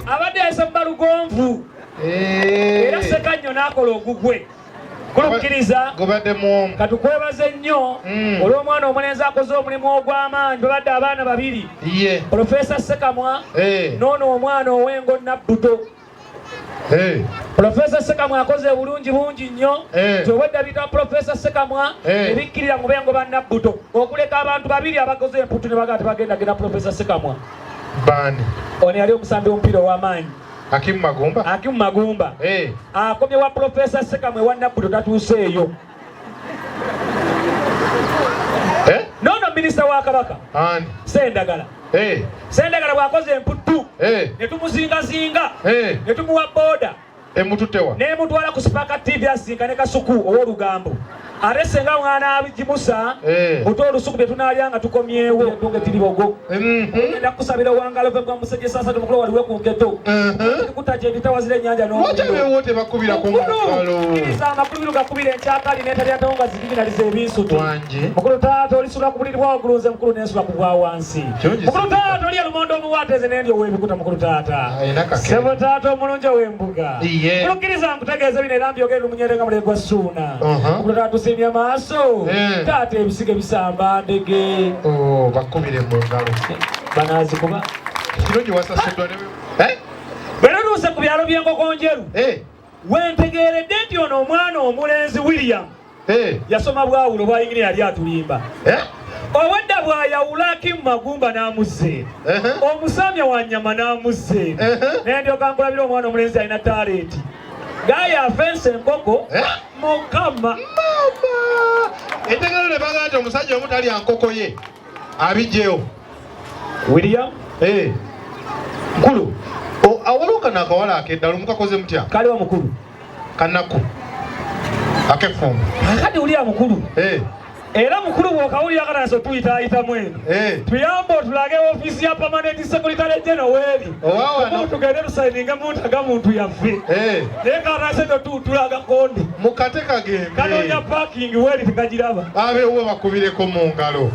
abadde yasamba lugonvu era Ssekanyonyo n'akola ogugwe kulukkiriza katukwebaze nnyo olw'omwana omulenzi akoze omulimu ogw'amaanyi babadde abaana babiri Profesa Ssekamwa n'ono omwana ow'engo Nabbuto. Profesa Ssekamwa akoze bulungi bungi nnyo nti obwedda bita Profesa Ssekamwa ebikkirira mu bengo ba Nabbuto okuleka abantu babiri abakoze emputu ne bagaa tebagendagenda Profesa Ssekamwa. Ono yali omusambi w'omupiira ow'amaanyi Hakimu Magumba akomye wa Profesa Ssekamwa ewa Nabbuto tatuuseeyo. Nono minisita wa Kabaka Sendagala bw'akoze emputu ne tumuzingazinga ne tumuwa booda n'emutwala ku Spark TV asinkane Kasuku ow'Olugambo ate senga mwana abijimusa oto olusuku bye tunaalya nga tukomyewo tunge tiribogo ogenda kusabira wangalo ve bwa musajja sasa tumukolo waliwe ku nketo kutaje bitawazire ennyanja wote bakubira ku ngalo kiriza amakulu gakubira enkyakali n'etali atonga ziginaliza ebinsutu mukulu taata olisula ku buliri bwagulunze mukulu n'ensula ku bwa wansi mukulu taata oli elumondo omuwaateze n'endyo w'ebikuta mukulu taata sebo taata omulungi ow'embuga mukulu kiriza nkutegeeza bino era mbyogere lumunyerenga mulegwa suuna mukulu taata tusimya maaso taata ebisige bisamba ndege bakubire mu ngalo banazi kuba kirungi wasasidwa bwe luuse ku byalo by'enkoko njeru wentegeeredde nti ono omwana omulenzi William yasoma bwawulo bwayingine yali atulimba obwedda bw'ayawula Hakimu Magumba n'amuzze omusamya wa nnyama n'amuzze naye ndyoka nkulabira omwana omulenzi alina talenti gaya afense enkoko mukama entegero ne bagaa nti omusajja omu talya nkoko ye abijjeyo William mukulu awoluka n'akawala akeddala omukakoze mutya kaliwa mukulu kanaku akefumba akadde uli amukulu era mukulu bw'okawulira kanaso tuyitaayitamu eno tuyambe otulage ofiisi ya Permanent Secretary General weeri okulu tugende tusayininge muntaga muntu yaffe naye kanase totulaga konde mukate kagembe kanoonya parking weeri tekagiraba abeewo bakubireko mu ngalo